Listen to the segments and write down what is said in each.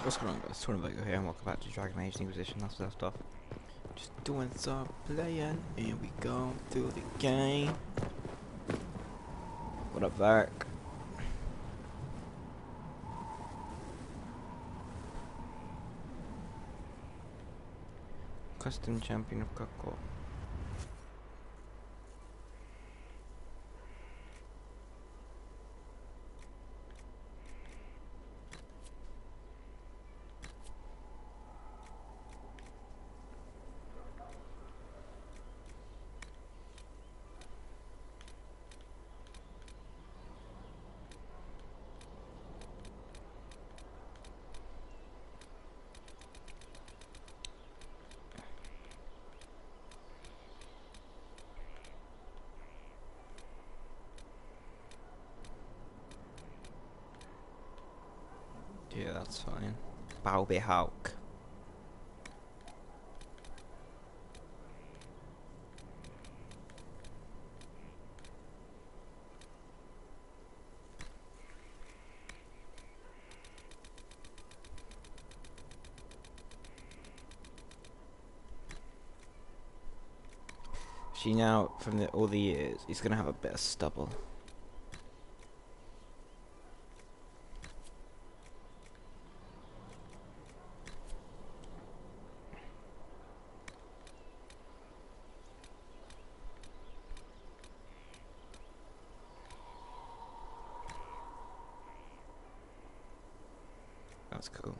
What's going on, guys? Tornado here, and welcome back to Dragon Age Inquisition. That's that stuff. Just doing some playing, and we go through the game. What up, Varric? Custom champion of Kako. Yeah, that's fine. Balby Hawk. See now, from all the years, he's gonna have a bit of stubble. That's cool.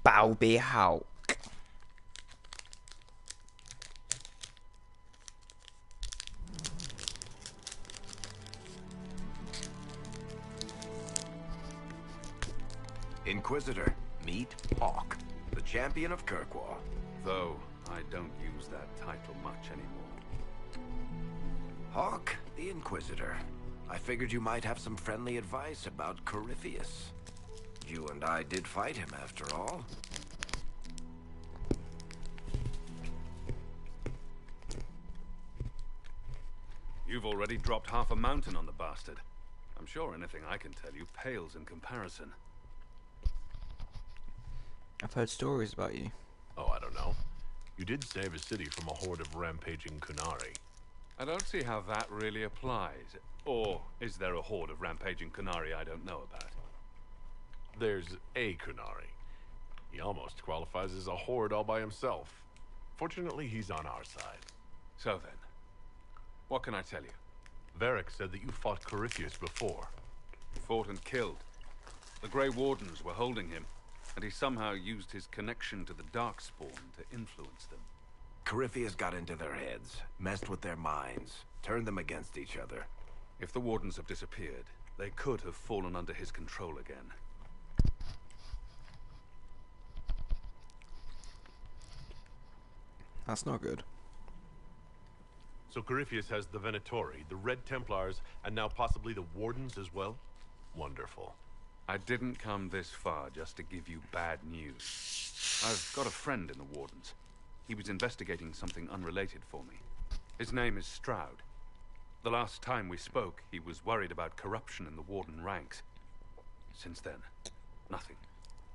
Balby Hawk. Inquisitor, meet Hawk, the champion of Kirkwall. Though I don't use that title much anymore. Hawk, the Inquisitor. I figured you might have some friendly advice about Corypheus. You and I did fight him, after all. You've already dropped half a mountain on the bastard. I'm sure anything I can tell you pales in comparison. I've heard stories about you. Oh, I don't know. You did save a city from a horde of rampaging Kunari. I don't see how that really applies. Or is there a horde of rampaging Kunari I don't know about? There's a Kunari. He almost qualifies as a horde all by himself. Fortunately, he's on our side. So then, what can I tell you? Varric said that you fought Corypheus before. Fought and killed. The Grey Wardens were holding him, and he somehow used his connection to the Darkspawn to influence them. Corypheus got into their heads, messed with their minds, turned them against each other. If the Wardens have disappeared, they could have fallen under his control again. That's not good. So Corypheus has the Venatori, the Red Templars, and now possibly the Wardens as well? Wonderful. I didn't come this far just to give you bad news. I've got a friend in the Wardens. He was investigating something unrelated for me. His name is Stroud. The last time we spoke, he was worried about corruption in the Warden ranks. Since then, nothing.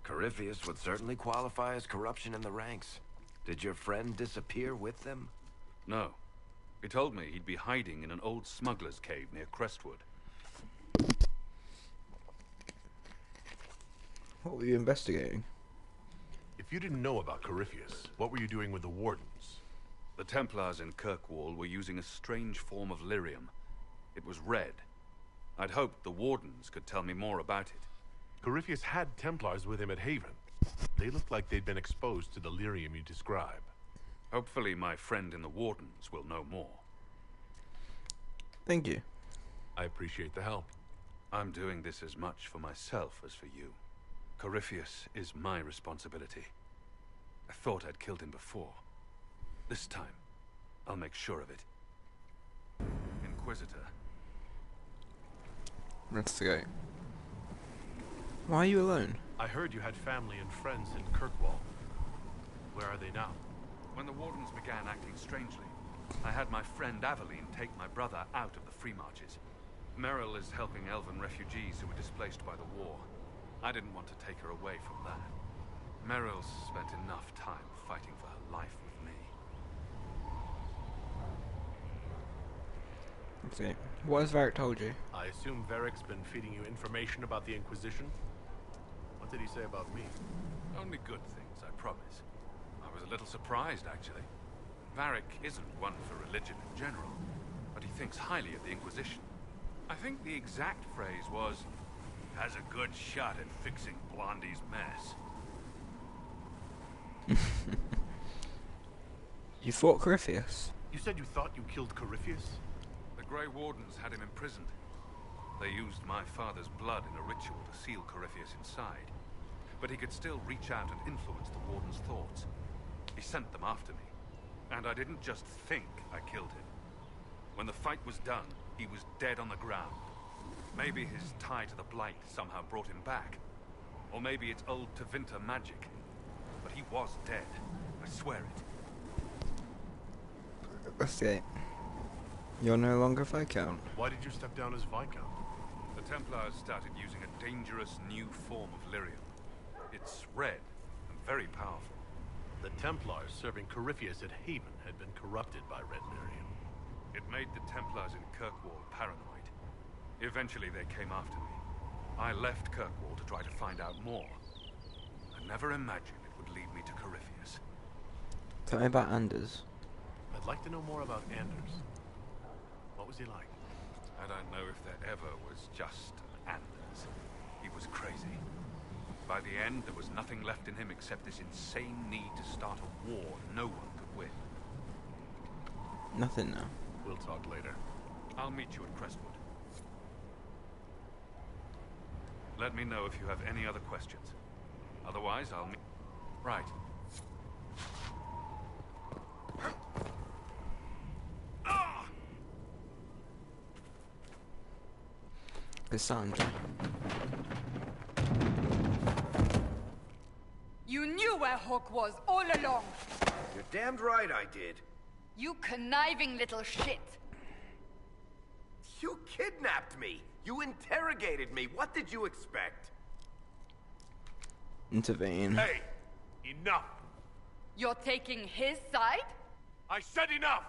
Corypheus would certainly qualify as corruption in the ranks. Did your friend disappear with them? No. He told me he'd be hiding in an old smuggler's cave near Crestwood. What were you investigating? If you didn't know about Corypheus, what were you doing with the Wardens? The Templars in Kirkwall were using a strange form of lyrium. It was red. I'd hoped the Wardens could tell me more about it. Corypheus had Templars with him at Haven. They looked like they'd been exposed to the lyrium you describe. Hopefully my friend in the Wardens will know more. Thank you. I appreciate the help. I'm doing this as much for myself as for you. Corypheus is my responsibility. I thought I'd killed him before. This time, I'll make sure of it. Inquisitor. Let's go. Why are you alone? I heard you had family and friends in Kirkwall. Where are they now? When the Wardens began acting strangely, I had my friend Aveline take my brother out of the Free Marches. Meryl is helping elven refugees who were displaced by the war. I didn't want to take her away from that. Meryl's spent enough time fighting for her life with me. Let's see. What has Varric told you? I assume Varric's been feeding you information about the Inquisition? What did he say about me? Only good things, I promise. I was a little surprised, actually. Varric isn't one for religion in general, but he thinks highly of the Inquisition. I think the exact phrase was, has a good shot at fixing Blondie's mess. You fought Corypheus? You said you thought you killed Corypheus? The Grey Wardens had him imprisoned. They used my father's blood in a ritual to seal Corypheus inside. But he could still reach out and influence the Warden's thoughts. He sent them after me. And I didn't just think I killed him. When the fight was done, he was dead on the ground. Maybe his tie to the Blight somehow brought him back. Or maybe it's old Tevinter magic. But he was dead. I swear it. Let's see. You're no longer Viscount. Why did you step down as Viscount? The Templars started using a dangerous new form of lyrium. It's red and very powerful. The Templars serving Corypheus at Haven had been corrupted by red lyrium. It made the Templars in Kirkwall paranoid. Eventually they came after me. I left Kirkwall to try to find out more. I never imagined it would lead me to Corypheus. Tell me about Anders. I'd like to know more about Anders. What was he like? I don't know if there ever was just an Anders. He was crazy. By the end, there was nothing left in him except this insane need to start a war no one could win. Nothing now. We'll talk later. I'll meet you at Crestwood. Let me know if you have any other questions. Otherwise, I'll meet... Right. Cassandra. You knew where Hawk was all along. You're damned right I did. You conniving little shit. You kidnapped me. You interrogated me. What did you expect? Intervene. Hey! Enough! You're taking his side? I said enough!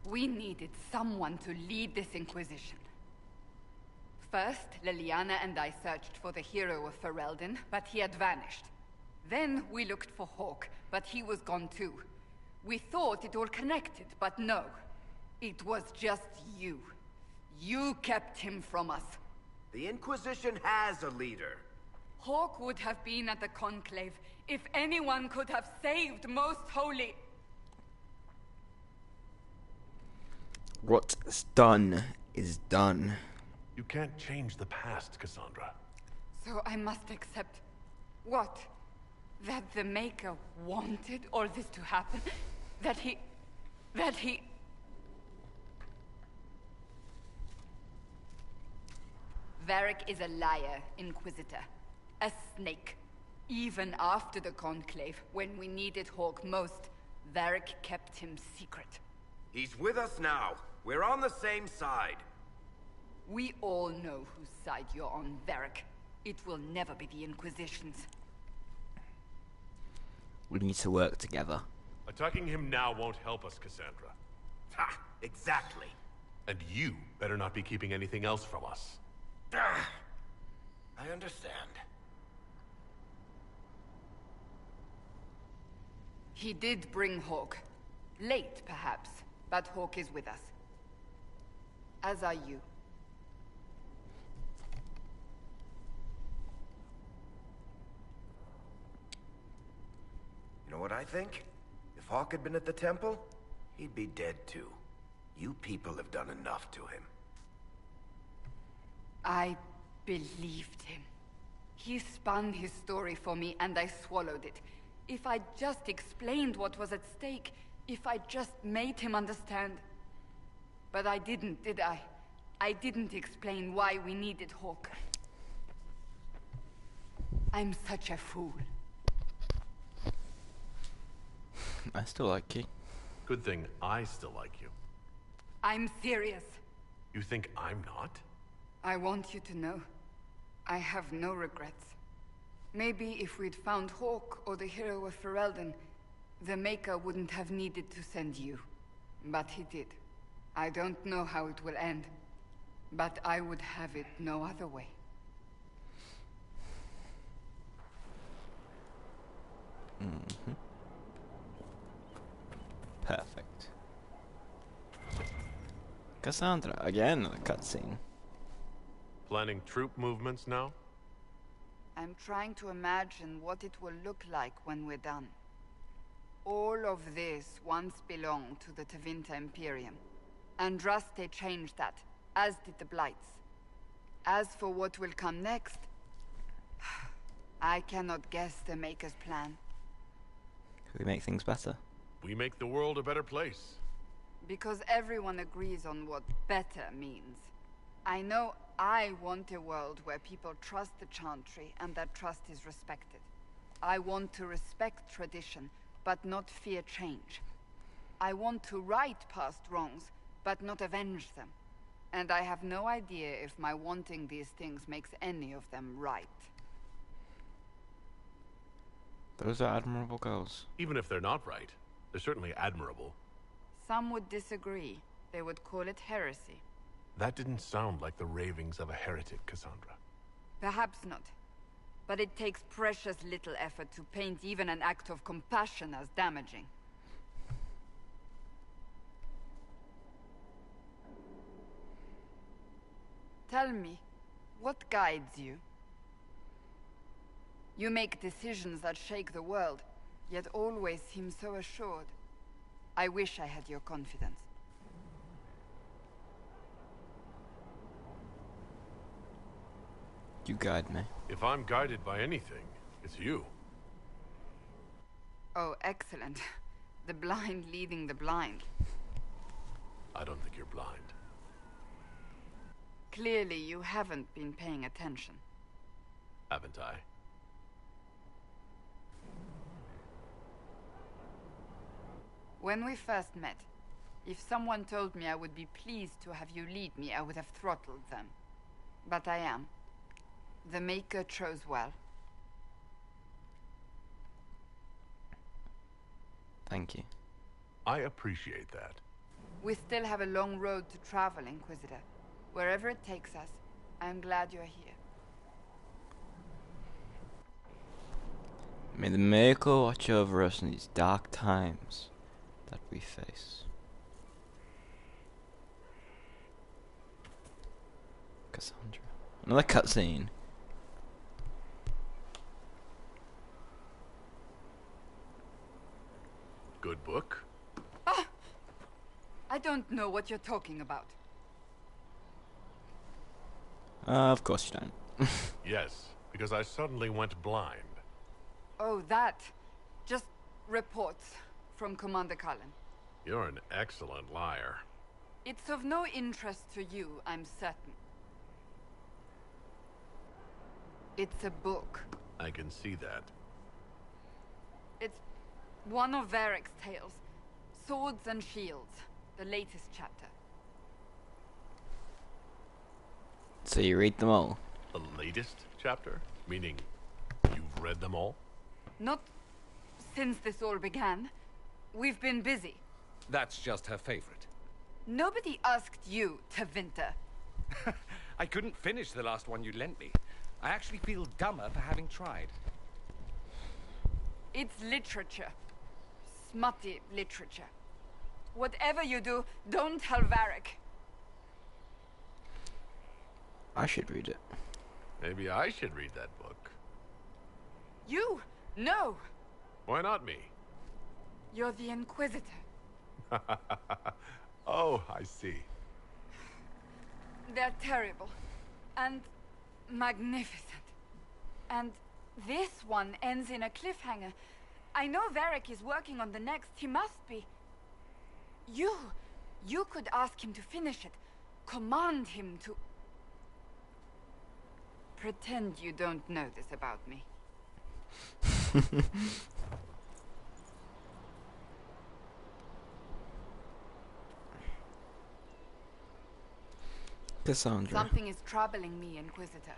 We needed someone to lead this Inquisition. First, Liliana and I searched for the hero of Ferelden, but he had vanished. Then we looked for Hawk, but he was gone too. We thought it all connected, but no. It was just you. You kept him from us. The Inquisition has a leader. Hawk would have been at the Conclave if anyone could have saved Most Holy... What's done is done. You can't change the past, Cassandra. So I must accept... what? That the Maker wanted all this to happen? That he... Varric is a liar, Inquisitor. A snake. Even after the Conclave, when we needed Hawk most, Varric kept him secret. He's with us now. We're on the same side. We all know whose side you're on, Varric. It will never be the Inquisition's. We need to work together. Attacking him now won't help us, Cassandra. Ha! Exactly. And you better not be keeping anything else from us. I understand. He did bring Hawk. Late, perhaps, but Hawk is with us. As are you. You know what I think? If Hawk had been at the temple, he'd be dead too. You people have done enough to him. I believed him. He spun his story for me, and I swallowed it. If I just explained what was at stake, if I just made him understand... But I didn't, did I? I didn't explain why we needed Hawk. I'm such a fool. I still like you. Good thing I still like you. I'm serious. You think I'm not? I want you to know, I have no regrets. Maybe if we'd found Hawk or the hero of Ferelden, the Maker wouldn't have needed to send you. But he did. I don't know how it will end, but I would have it no other way. Perfect. Cassandra, again a cutscene. Planning troop movements now? I'm trying to imagine what it will look like when we're done. All of this once belonged to the Tevinter Imperium. Andraste changed that, as did the Blights. As for what will come next, I cannot guess the Maker's plan. Could we make things better? We make the world a better place. Because everyone agrees on what better means. I know I want a world where people trust the Chantry and that trust is respected. I want to respect tradition, but not fear change. I want to right past wrongs, but not avenge them. And I have no idea if my wanting these things makes any of them right. Those are admirable goals. Even if they're not right, they're certainly admirable. Some would disagree. They would call it heresy. That didn't sound like the ravings of a heretic, Cassandra. Perhaps not. But it takes precious little effort to paint even an act of compassion as damaging. Tell me, what guides you? You make decisions that shake the world, yet always seem so assured. I wish I had your confidence. You guide me. If I'm guided by anything, it's you. Oh, excellent. The blind leading the blind. I don't think you're blind. Clearly, you haven't been paying attention. Haven't I? When we first met, if someone told me I would be pleased to have you lead me, I would have throttled them. But I am. The Maker chose well. Thank you. I appreciate that. We still have a long road to travel, Inquisitor. Wherever it takes us, I'm glad you're here. May the Maker watch over us in these dark times that we face. Cassandra. Another cutscene. Good book? I don't know what you're talking about. Of course you don't. Yes, because I suddenly went blind. Oh, that. Just reports from Commander Cullen. You're an excellent liar. It's of no interest to you, I'm certain. It's a book. I can see that. It's one of Varric's tales. Swords and Shields. The latest chapter. So you read them all? The latest chapter? Meaning, you've read them all? Not since this all began. We've been busy. That's just her favorite. Nobody asked you, Tevinter. I couldn't finish the last one you lent me. I actually feel dumber for having tried. It's literature. Smutty literature. Whatever you do, don't tell Varric. I should read it. Maybe I should read that book. You? No! Why not me? You're the Inquisitor. Oh, I see. They're terrible. And magnificent. And this one ends in a cliffhanger. I know Varric is working on the next. He must be. You could ask him to finish it. Command him to... Pretend you don't know this about me. Cassandra. Something is troubling me, Inquisitor.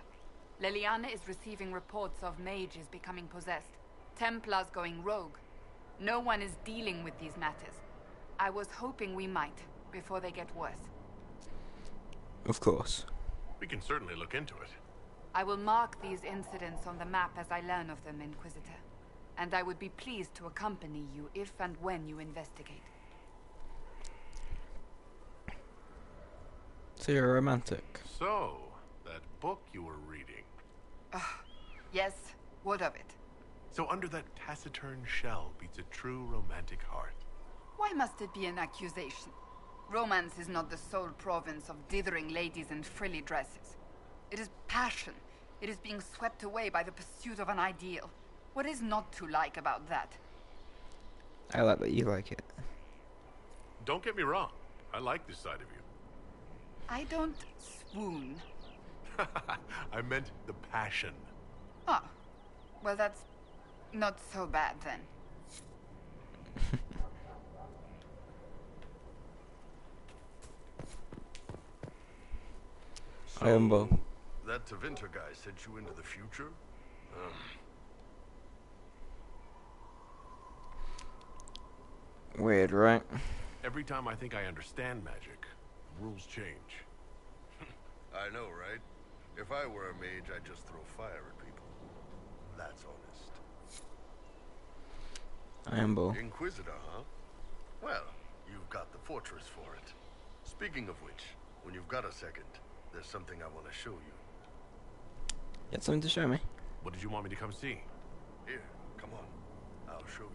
Leliana is receiving reports of mages becoming possessed, Templars going rogue. No one is dealing with these matters. I was hoping we might, before they get worse. Of course. We can certainly look into it. I will mark these incidents on the map as I learn of them, Inquisitor. And I would be pleased to accompany you if and when you investigate. So you're a romantic. So, that book you were reading. Yes, what of it? So under that taciturn shell beats a true romantic heart. Why must it be an accusation? Romance is not the sole province of dithering ladies in frilly dresses. It is passion. It is being swept away by the pursuit of an ideal. What is not to like about that? I like that you like it. Don't get me wrong. I like this side of you. I don't swoon. I meant the passion. Oh, well that's not so bad then. Humble. That Tevinter guy sent you into the future? Weird, right? Every time I think I understand magic, rules change. I know, right? If I were a mage, I'd just throw fire at people. That's honest. Humble. Inquisitor, huh? Well, you've got the fortress for it. Speaking of which, when you've got a second, there's something I want to show you. You got something to show me? What did you want me to come see? Here, come on. I'll show you.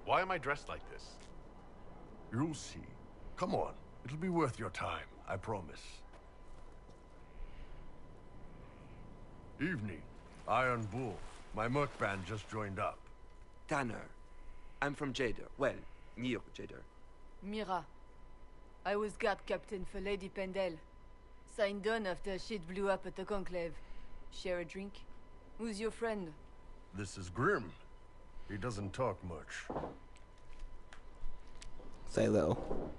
Why am I dressed like this? You'll see. Come on. It'll be worth your time, I promise. Evening. Iron Bull. My merc band just joined up. Tanner. I'm from Jader. Well, near Jader. Mira. I was guard captain for Lady Pendel. Signed on after shit blew up at the Conclave. Share a drink? Who's your friend? This is Grim. He doesn't talk much. Say little.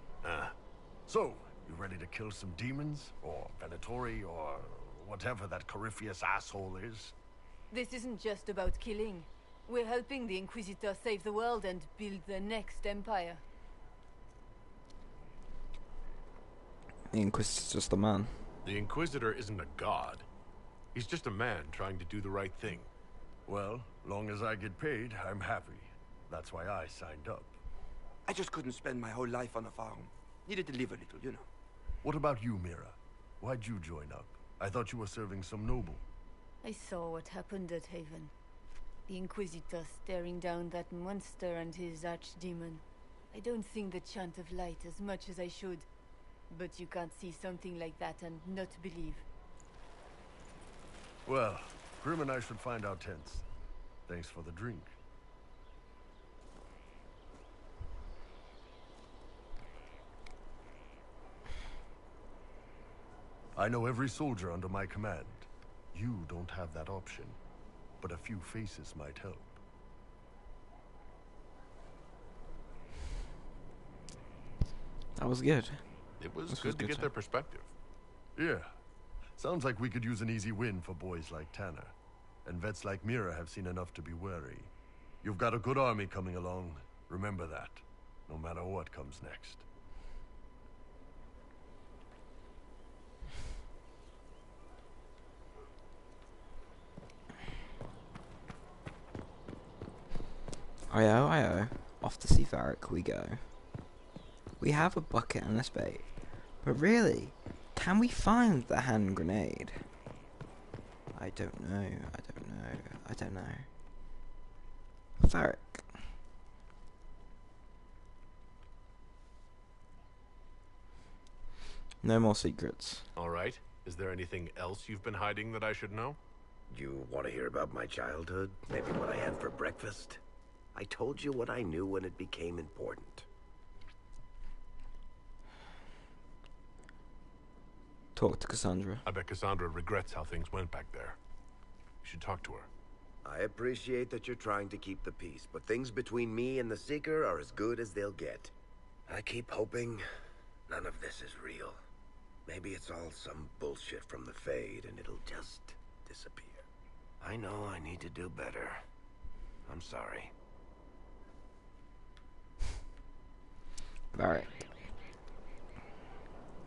So, you ready to kill some demons? Or Venatori? Or whatever that Corypheus asshole is? This isn't just about killing. We're helping the Inquisitor save the world and build the next empire. The Inquisitor's just a man. The Inquisitor isn't a god. He's just a man trying to do the right thing. Well, long as I get paid, I'm happy. That's why I signed up. I just couldn't spend my whole life on a farm. Needed to live a little, you know. What about you, Mira? Why'd you join up? I thought you were serving some noble. I saw what happened at Haven. The Inquisitor staring down that monster and his archdemon. I don't think the chant of light as much as I should. But you can't see something like that and not believe. Well, Grim and I should find our tents. Thanks for the drink. I know every soldier under my command. You don't have that option, but a few faces might help. That was good. It was This good was to good get stuff. their perspective. Yeah. Sounds like we could use an easy win for boys like Tanner. And vets like Mira have seen enough to be wary. You've got a good army coming along. Remember that, no matter what comes next. Io, off to see Varric we go. We have a bucket and a spade, but really, can we find the hand grenade? I don't know. Varric. No more secrets. All right. Is there anything else you've been hiding that I should know? You want to hear about my childhood? Maybe what I had for breakfast? I told you what I knew when it became important. Talk to Cassandra. I bet Cassandra regrets how things went back there. You should talk to her. I appreciate that you're trying to keep the peace, but things between me and the Seeker are as good as they'll get. I keep hoping none of this is real. Maybe it's all some bullshit from the Fade and it'll just disappear. I know I need to do better. I'm sorry. Alright.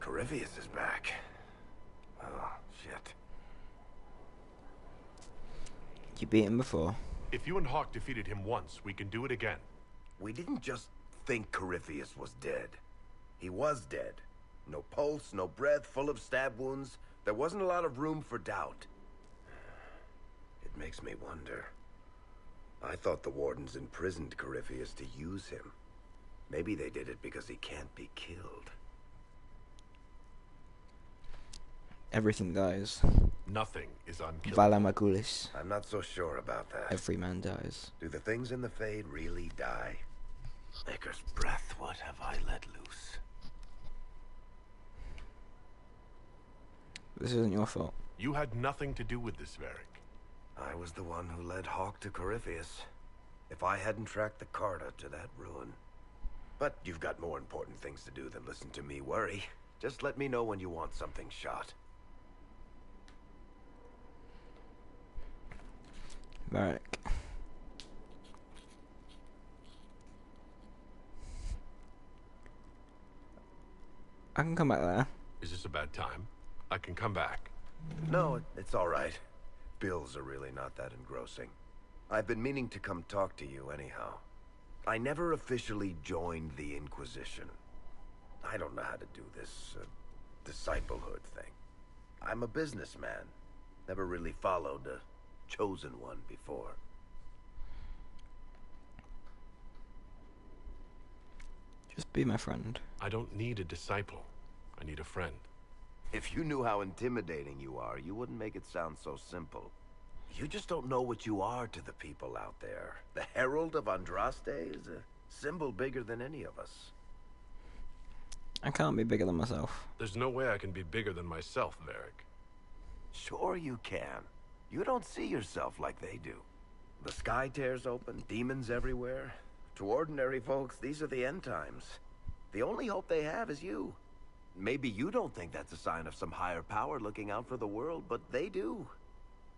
Corypheus is back. Oh, shit. You beat him before. If you and Hawk defeated him once, we can do it again. We didn't just think Corypheus was dead. He was dead. No pulse, no breath, full of stab wounds. There wasn't a lot of room for doubt. It makes me wonder. I thought the Wardens imprisoned Corypheus to use him. Maybe they did it because he can't be killed. Everything dies. Nothing is unkillable. Vala Magulis. I'm not so sure about that. Every man dies. Do the things in the Fade really die? Maker's breath, what have I let loose? This isn't your fault. You had nothing to do with this, Varric. I was the one who led Hawk to Corypheus. If I hadn't tracked the Carta to that ruin. But you've got more important things to do than listen to me worry. Just let me know when you want something shot. Varric. I can come back there. Is this a bad time? I can come back. No, it's all right. Bills are really not that engrossing. I've been meaning to come talk to you anyhow. I never officially joined the Inquisition. I don't know how to do this disciplehood thing. I'm a businessman. Never really followed a chosen one before. Just be my friend. I don't need a disciple. I need a friend. If you knew how intimidating you are, you wouldn't make it sound so simple. You just don't know what you are to the people out there. The Herald of Andraste is a symbol bigger than any of us. I can't be bigger than myself. There's no way I can be bigger than myself, Varric. Sure you can. You don't see yourself like they do. The sky tears open, demons everywhere. To ordinary folks, these are the end times. The only hope they have is you. Maybe you don't think that's a sign of some higher power looking out for the world, but they do.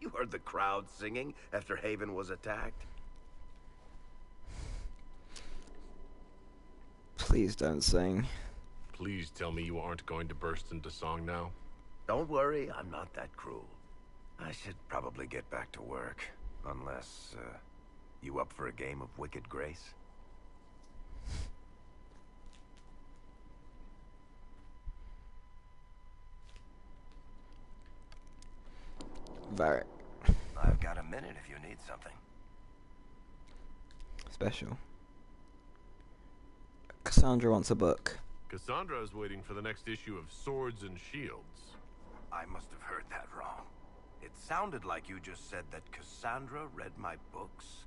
You heard the crowd singing after Haven was attacked. Please don't sing. Please tell me you aren't going to burst into song now. Don't worry, I'm not that cruel. I should probably get back to work. Unless, you up for a game of Wicked Grace? Varric. I've got a minute if you need something. Special. Cassandra wants a book. Cassandra is waiting for the next issue of Swords and Shields. I must have heard that wrong. It sounded like you just said that Cassandra read my books.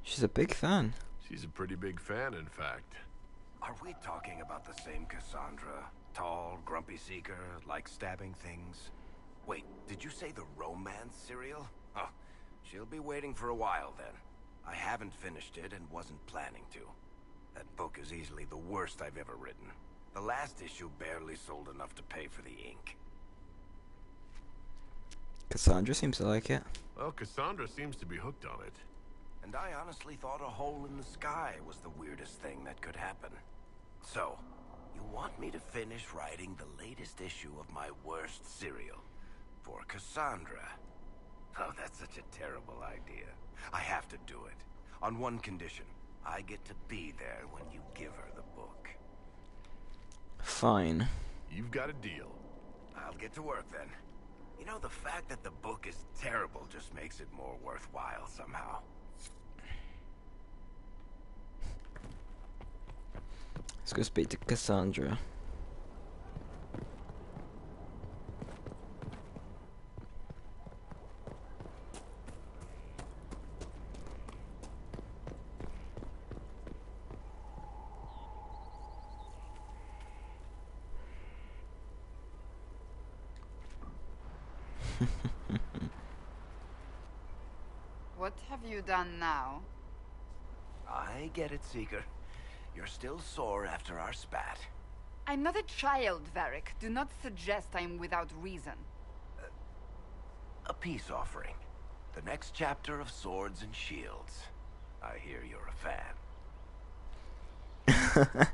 She's a big fan. She's a pretty big fan, in fact. Are we talking about the same Cassandra? Tall, grumpy seeker, like stabbing things? Wait, did you say the romance serial? Oh, she'll be waiting for a while then. I haven't finished it and wasn't planning to. That book is easily the worst I've ever written. The last issue barely sold enough to pay for the ink. Cassandra seems to like it. Well, Cassandra seems to be hooked on it. And I honestly thought a hole in the sky was the weirdest thing that could happen. So, you want me to finish writing the latest issue of my worst serial for Cassandra? Oh, that's such a terrible idea. I have to do it. On one condition. I get to be there when you give her the book. Fine. You've got a deal. I'll get to work then. You know, the fact that the book is terrible just makes it more worthwhile somehow. Let's go speak to Cassandra. What have you done now? I get it, Seeker. You're still sore after our spat. I'm not a child, Varric. Do not suggest I am without reason. A peace offering. The next chapter of Swords and Shields. I hear you're a fan.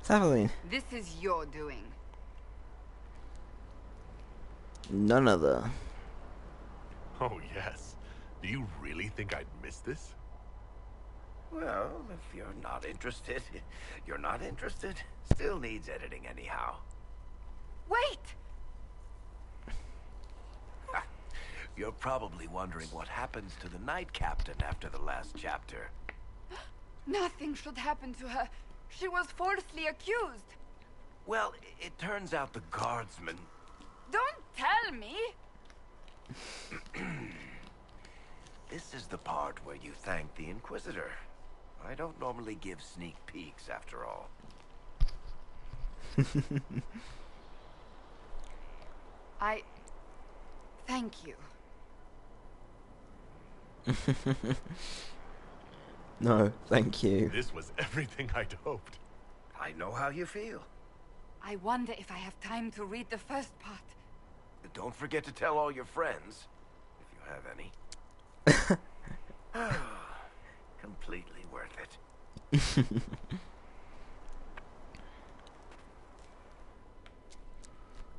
Evelyn. This is your doing. None other. Oh, yes. Do you really think I'd miss this? Well, if you're not interested, you're not interested. Still needs editing anyhow. Wait! You're probably wondering what happens to the Knight Captain after the last chapter. Nothing should happen to her. She was falsely accused. Well, it turns out the guardsmen... Don't tell me! This is the part where you thank the Inquisitor. I don't normally give sneak peeks, after all. Thank you. No, thank you. This was everything I'd hoped. I know how you feel. I wonder if I have time to read the first part. Don't forget to tell all your friends, if you have any. Completely worth it.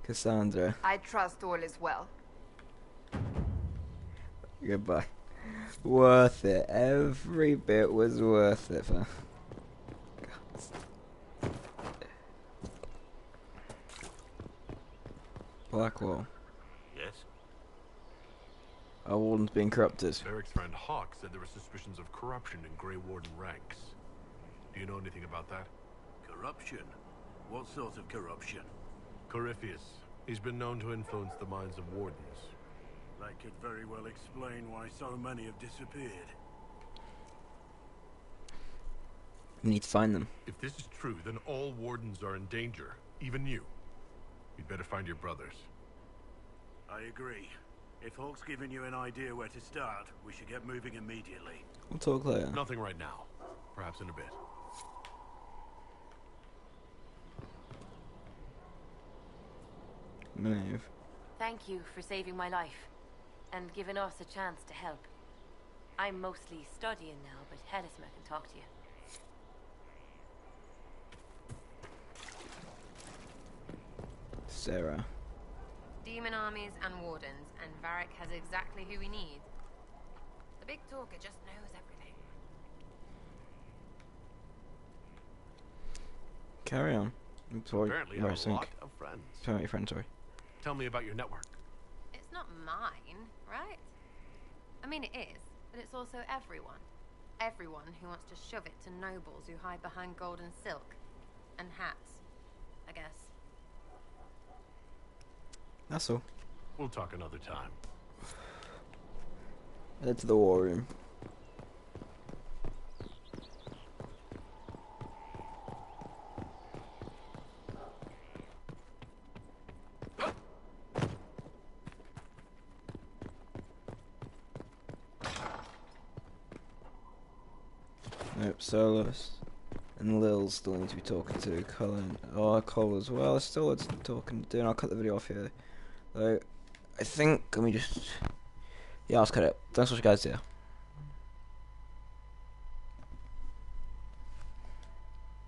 Cassandra, I trust all is well. goodbye. Worth it. Every bit was worth it for... Blackwall. Yes? Our warden's being corrupted. Varric's friend Hawk said there were suspicions of corruption in Grey Warden ranks. Do you know anything about that? Corruption? What sort of corruption? Corypheus. He's been known to influence the minds of wardens. That could very well explain why so many have disappeared. We need to find them. If this is true, then all wardens are in danger. Even you. You'd better find your brothers. I agree. If Hawk's given you an idea where to start, we should get moving immediately. We'll talk later. Nothing right now. Perhaps in a bit. Move. Thank you for saving my life, and giving us a chance to help. I'm mostly studying now, but Helisma can talk to you. Sarah. Demon armies and wardens, and Varric has exactly who we need. The big talker just knows everything. Carry on. I'm sorry. Apparently, I have a lot of friends. Tell me your friend, sorry. Tell me about your network. It's not mine, right? I mean, it is, but it's also everyone. Everyone who wants to shove it to nobles who hide behind gold and silk. And hats, I guess. That's all. We'll talk another time. Head to the war room. Nope, Solus and Lil still need to be talking to. Colin, Cole as well. Still loads of talking to do, and I'll cut the video off here. So, I think, let me just... Yeah, I'll cut it. Thanks for watching, guys. Yeah.